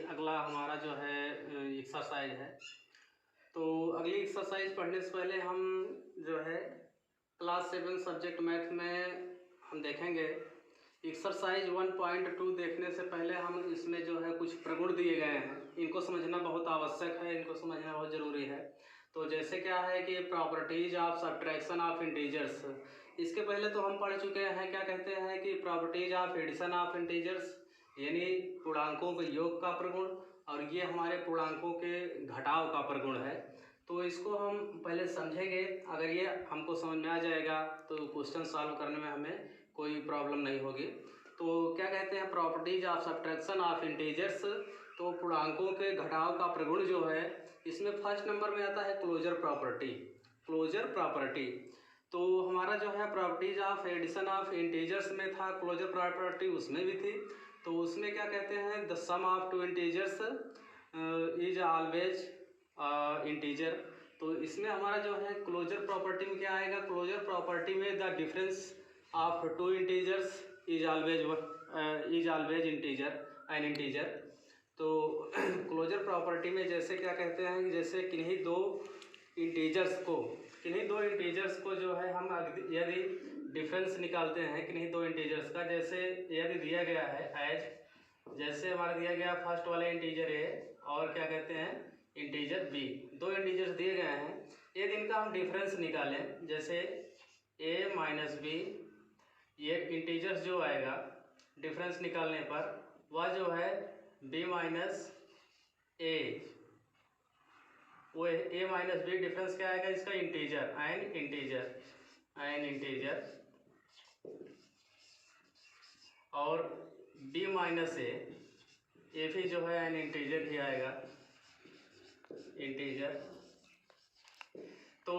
अगला हमारा जो है एक्सरसाइज है। तो अगली एक्सरसाइज पढ़ने से पहले हम जो है क्लास 7 सब्जेक्ट मैथ में हम देखेंगे। एक्सरसाइज 1.2 देखने से पहले हम इसमें जो है कुछ प्रगुण दिए गए हैं, इनको समझना बहुत आवश्यक है, इनको समझना बहुत ज़रूरी है। तो जैसे क्या है कि properties of subtraction of integers, इसके पहले तो हम पढ़ चुके हैं। क्या कहते हैं कि properties of addition of integers, यानी पूर्णांकों के योग का प्रगुण, और ये हमारे पूर्णांकों के घटाव का प्रगुण है। तो इसको हम पहले समझेंगे। अगर ये हमको समझ में आ जाएगा तो क्वेश्चन सॉल्व करने में हमें कोई प्रॉब्लम नहीं होगी। तो क्या कहते हैं properties of subtraction of integers, तो पूर्णांकों के घटाव का प्रगुण जो है, इसमें फर्स्ट नंबर में आता है क्लोजर प्रॉपर्टी। क्लोजर प्रॉपर्टी तो हमारा जो है properties of addition of integers में था, क्लोजर प्रॉपर्टी उसमें भी थी। तो उसमें क्या कहते हैं, the sum of two integers is always integer. तो इसमें हमारा जो है क्लोजर प्रॉपर्टी में क्या आएगा, क्लोजर प्रॉपर्टी में the difference of two integers is always integer an integer. तो क्लोजर प्रॉपर्टी में जैसे क्या कहते हैं कि जैसे किन्हीं दो इंटीजर्स को जो है हम यदि डिफरेंस निकालते हैं किन्हीं दो इंटीजर्स का, जैसे यदि दिया गया है एज, जैसे हमारा दिया गया फर्स्ट वाला इंटीजर ए और क्या कहते हैं इंटीजर बी, दो इंटीजर्स दिए गए हैं। यदि इनका हम डिफरेंस निकालें, जैसे ए माइनस बी, ये इंटीजर्स जो आएगा डिफरेंस निकालने पर वह जो है बी माइनस ए, वो ए माइनस बी डिफरेंस क्या आएगा इसका, इंटीजर एन इंटीजर, और बी माइनस ए भी जो है एन इंटीजर ही आएगा, इंटीजर। तो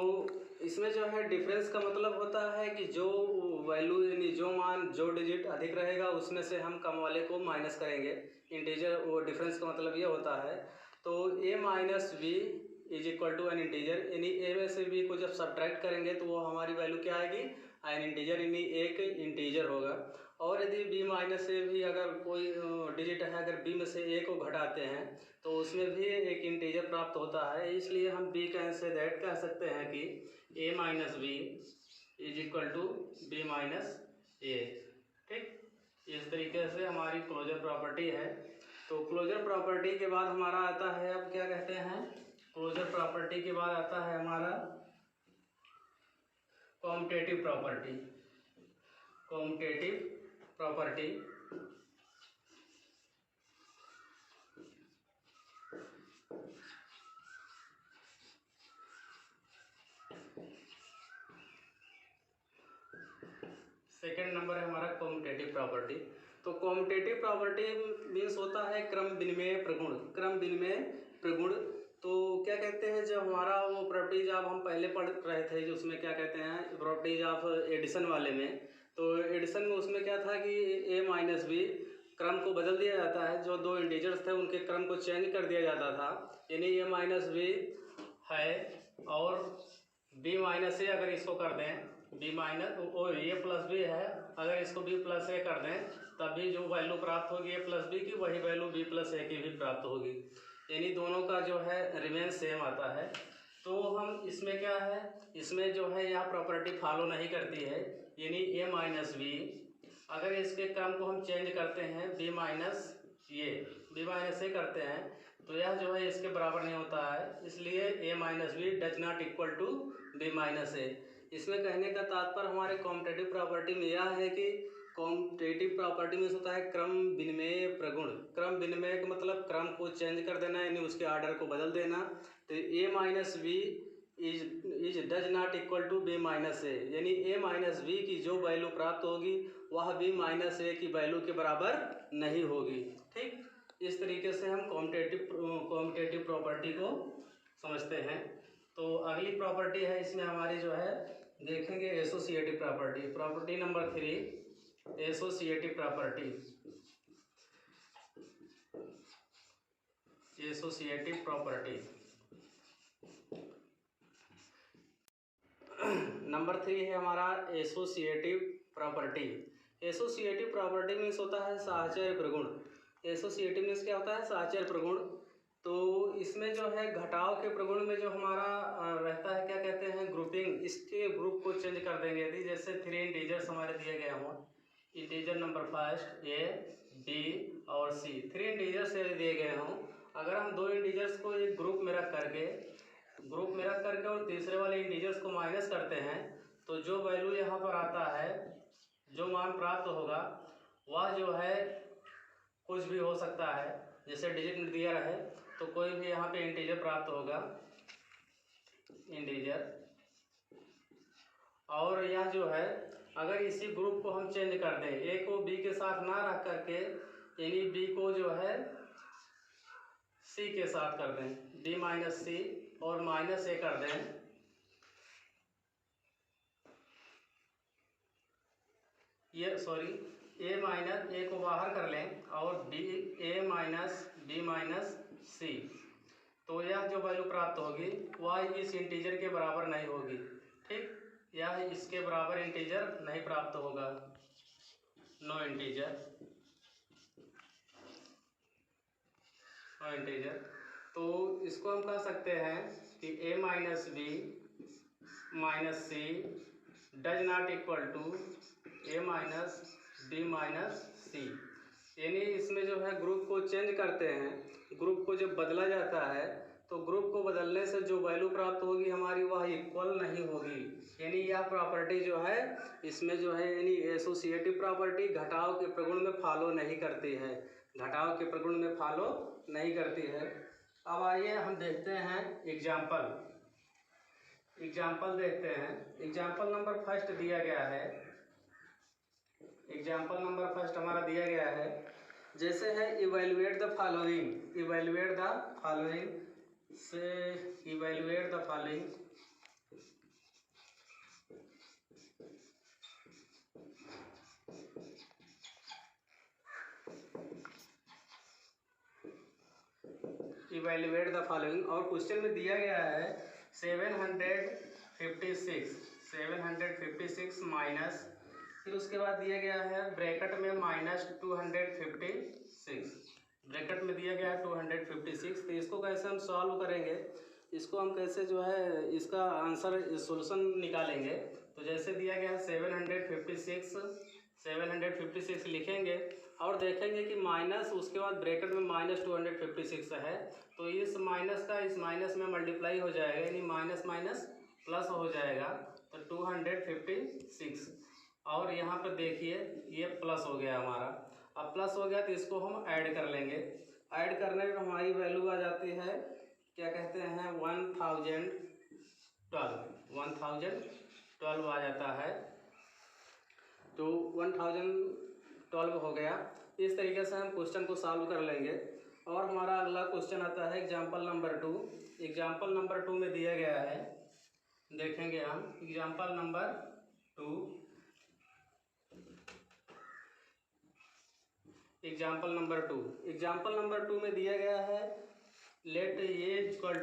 इसमें जो है डिफरेंस का मतलब होता है कि जो वैल्यू यानी जो मान जो डिजिट अधिक रहेगा उसमें से हम कम वाले को माइनस करेंगे। इंटीजर वो डिफरेंस का मतलब ये होता है। तो A minus B is equal to an integer, यानी ए में से बी को जब सब्ट्रैक्ट करेंगे तो वो हमारी वैल्यू क्या आएगी, एन इंटीजर, यानी एक इंटीजर होगा। और यदि बी माइनस से भी अगर कोई डिजिट है, अगर बी में से ए को घटाते हैं तो उसमें भी एक इंटीजर प्राप्त होता है। इसलिए हम बी कैन से दैट कह सकते हैं कि A minus B is equal to B minus A. ठीक, इस तरीके से हमारी क्लोजर प्रॉपर्टी है। तो क्लोजर प्रॉपर्टी के बाद हमारा आता है, अब क्या कहते हैं, क्लोजर प्रॉपर्टी के बाद आता है हमारा commutative property. Commutative property second number है हमारा कॉम्यूटेटिव प्रॉपर्टी। तो कॉम्यूटेटिव प्रॉपर्टी मीन्स होता है क्रम विनिमय प्रगुण, क्रम विनिमय प्रगुण। तो क्या कहते हैं, जब हमारा वो प्रॉपर्टीज आप हम पहले पढ़ रहे थे जो उसमें क्या कहते हैं प्रॉपर्टीज ऑफ एडिशन वाले में, तो एडिशन में उसमें क्या था कि ए माइनस बी क्रम को बदल दिया जाता है, जो दो इंटीजर्स थे उनके क्रम को चेंज कर दिया जाता था। यानी ए माइनस बी है और बी माइनस ए अगर इसको कर दें, बी माइनस और ए प्लस बी है, अगर इसको बी प्लस ए कर दें तभी जो वैल्यू प्राप्त होगी ए प्लस बी की, वही वैल्यू बी प्लस ए की भी प्राप्त होगी। यानी दोनों का जो है रिमेन सेम आता है। तो हम इसमें क्या है, इसमें जो है यह प्रॉपर्टी फॉलो नहीं करती है। यानी ए माइनस बी अगर इसके क्रम को हम चेंज करते हैं बी माइनस ए करते हैं तो यह जो है इसके बराबर नहीं होता है। इसलिए A minus B does not equal to B minus A. इसमें कहने का तात्पर्य हमारे कॉम्यूटेटिव प्रॉपर्टी में यह है कि कॉम्यूटेटिव प्रॉपर्टी में होता है क्रम विनिमय प्रगुण। क्रम विनिमय का मतलब क्रम को चेंज कर देना, यानी उसके आर्डर को बदल देना। तो A minus B is does not equal to B minus A, यानी ए माइनस बी की जो वैल्यू प्राप्त होगी वह बी माइनस ए की वैल्यू के बराबर नहीं होगी। ठीक, इस तरीके से हम कॉम्यूटेटिव प्रॉपर्टी को समझते हैं। तो अगली प्रॉपर्टी है इसमें हमारी जो है देखेंगे associative property. Property number 3 associative property. Associative property number 3 है हमारा associative property. Associative property means होता है साहचर्य प्रगुण। एसोसिएटिव मीन्स क्या होता है? साहचर्य प्रगुण। तो इसमें जो है घटाव के प्रगुण में जो हमारा रहता है, क्या कहते हैं, ग्रुपिंग, इसके ग्रुप को चेंज कर देंगे। यदि जैसे 3 इंटीजर्स हमारे दिए गए हों, integer number first A B और सी, 3 इंटीजर्स दिए गए हों, अगर हम 2 इंटीजर्स को एक ग्रुप में रख करके और तीसरे वाले इंटीजर्स को माइनस करते हैं, तो जो वैल्यू यहाँ पर आता है, जो मान प्राप्त होगा वह जो है कुछ भी हो सकता है। जैसे डिजिट में दिया रहे तो कोई भी यहाँ पे इंटीजर प्राप्त होगा, इंटीजर। और यह जो है अगर इसी ग्रुप को हम चेंज कर दें, ए को बी के साथ ना रख करके, यानी बी को जो है सी के साथ कर दें, बी माइनस सी और माइनस ए कर दें, ये सॉरी ए माइनस ए को बाहर कर लें और बी ए माइनस बी माइनस सी, तो यह जो वैल्यू प्राप्त होगी वह इस इंटीजर के बराबर नहीं होगी। ठीक, यह इसके बराबर इंटीजर नहीं प्राप्त होगा, नो इंटीजर। तो इसको हम कह सकते हैं कि A minus B minus C does not equal to A minus B minus C. यानी इसमें जो है ग्रुप को चेंज करते हैं, ग्रुप को जब बदला जाता है तो ग्रुप को बदलने से जो वैल्यू प्राप्त होगी हमारी वह इक्वल नहीं होगी। यानी यह प्रॉपर्टी जो है इसमें जो है यानी एसोसिएटिव प्रॉपर्टी घटाव के प्रगुण में फॉलो नहीं करती है, घटाव के प्रगुण में फॉलो नहीं करती है। अब आइए हम देखते हैं एग्जाम्पल देखते हैं। एग्जाम्पल नंबर फर्स्ट दिया गया है, एग्जाम्पल नंबर फर्स्ट हमारा दिया गया है, जैसे है evaluate the following, evaluate the following से evaluate the following, evaluate the following. और क्वेश्चन में दिया गया है 756 माइनस, फिर उसके बाद दिया गया है ब्रैकेट में माइनस 256, ब्रैकेट में दिया गया है 256। तो इसको कैसे हम सॉल्व करेंगे, इसको हम कैसे जो है इसका आंसर सॉल्यूशन निकालेंगे। तो जैसे दिया गया है 756 लिखेंगे और देखेंगे कि माइनस, उसके बाद ब्रैकेट में माइनस 256 है, तो इस माइनस का इस माइनस में मल्टीप्लाई हो जाएगा, यानी माइनस माइनस प्लस हो जाएगा, तो 256। और यहाँ पर देखिए ये प्लस हो गया हमारा। अब प्लस हो गया तो इसको हम ऐड कर लेंगे, ऐड करने में हमारी वैल्यू आ जाती है, क्या कहते हैं, 1012 आ जाता है। तो 1012 हो गया। इस तरीके से हम क्वेश्चन को सॉल्व कर लेंगे। और हमारा अगला क्वेश्चन आता है एग्जाम्पल नंबर 2। एग्जाम्पल नंबर 2 में दिया गया है, देखेंगे हम एग्जाम्पल नंबर 2। एग्जाम्पल नंबर 2 में दिया गया है let A equal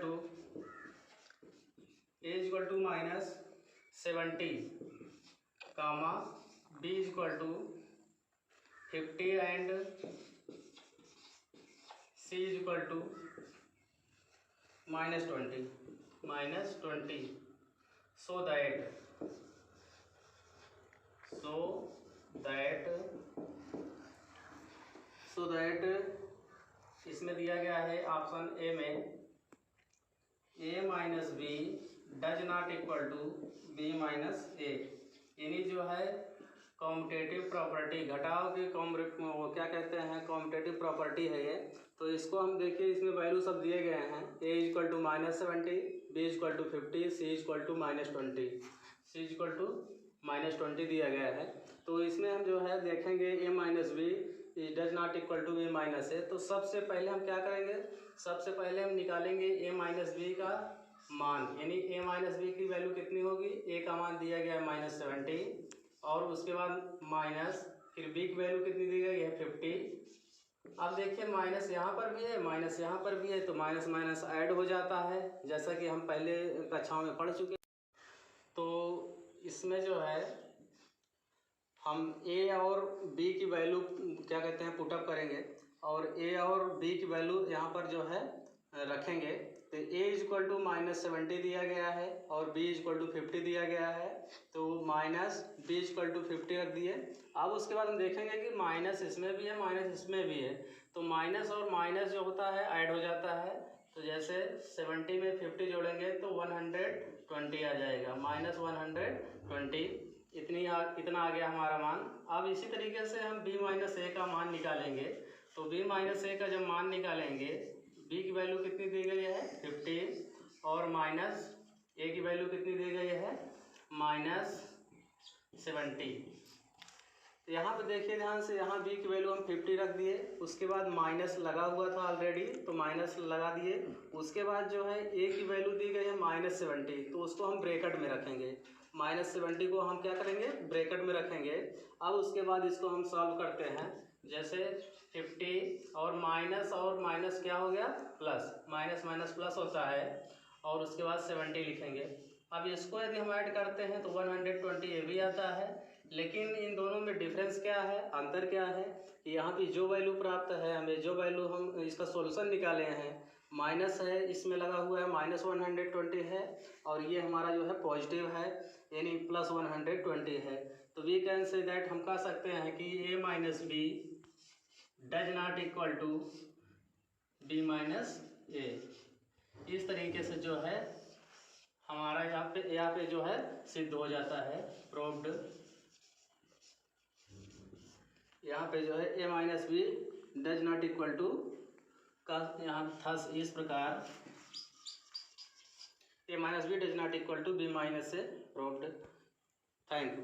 to minus 70 comma B equal to 50 and C equal to minus 20 so that इसमें दिया गया है ऑप्शन ए में A minus B does not equal to B minus A. यानी जो है कॉम्पिटेटिव प्रॉपर्टी, घटाव की वो क्या कहते हैं, कॉम्पिटेटिव प्रॉपर्टी है ये। तो इसको हम देखिए, इसमें वैल्यू सब दिए गए हैं, A equal to minus 70, B equal to 50, C equal to minus 20 दिया गया है। तो इसमें हम जो है देखेंगे A minus B does not equal to B minus A. तो सबसे पहले हम क्या करेंगे, सबसे पहले हम निकालेंगे ए माइनस बी का मान, यानी ए माइनस बी की वैल्यू कितनी होगी, ए का मान दिया गया है माइनस 70 और उसके बाद माइनस, फिर बी की वैल्यू कितनी दी गई है 50। अब देखिए माइनस यहाँ पर भी है, माइनस यहाँ पर भी है, तो माइनस माइनस ऐड हो जाता है, जैसा कि हम पहले कक्षाओं में पढ़ चुके। तो इसमें जो है हम ए और बी की वैल्यू क्या कहते हैं पुटअप करेंगे और ए और बी की वैल्यू यहाँ पर जो है रखेंगे। तो ए इक्वल टू -70 दिया गया है और बी इक्वल टू 50 दिया गया है, तो माइनस बी इक्वल टू 50 रख दिए। अब उसके बाद हम देखेंगे कि माइनस इसमें भी है माइनस इसमें भी है, तो माइनस और माइनस जो होता है ऐड हो जाता है। तो जैसे 70 में 50 जोड़ेंगे तो 120 आ जाएगा, -120 इतना आ गया हमारा मान। अब इसी तरीके से हम b माइनस ए का मान निकालेंगे। तो b माइनस ए का जब मान निकालेंगे, b की वैल्यू कितनी दी गई है 50 और माइनस ए की वैल्यू कितनी दी गई है -70। यहाँ पे देखिए ध्यान से, यहाँ b की वैल्यू हम 50 रख दिए, उसके बाद माइनस लगा हुआ था ऑलरेडी तो माइनस लगा दिए। उसके बाद जो है a की वैल्यू दी गई है -70, तो उसको हम ब्रैकेट में रखेंगे। -70 को हम क्या करेंगे ब्रैकेट में रखेंगे। अब उसके बाद इसको हम सॉल्व करते हैं। जैसे 50 और माइनस क्या हो गया प्लस, माइनस माइनस प्लस होता है और उसके बाद 70 लिखेंगे। अब इसको यदि हम ऐड करते हैं तो 120 ये भी आता है, लेकिन इन दोनों में डिफरेंस क्या है, अंतर क्या है कि यहाँ की जो वैल्यू प्राप्त है हमें, जो वैल्यू हम इसका सॉल्यूशन निकाले हैं माइनस है, इसमें लगा हुआ है -120 है और ये हमारा जो है पॉजिटिव है यानी +120 है। तो वी कैन से दैट हम कह सकते हैं कि a minus B does not equal to b minus A. इस तरीके से जो है हमारा यहाँ पे जो है सिद्ध हो जाता है, प्रूव्ड। यहाँ पे जो है a minus B does not equal to का यहाँ था इस प्रकार a minus B does not equal to b minus से, प्रूव्ड। Thank you.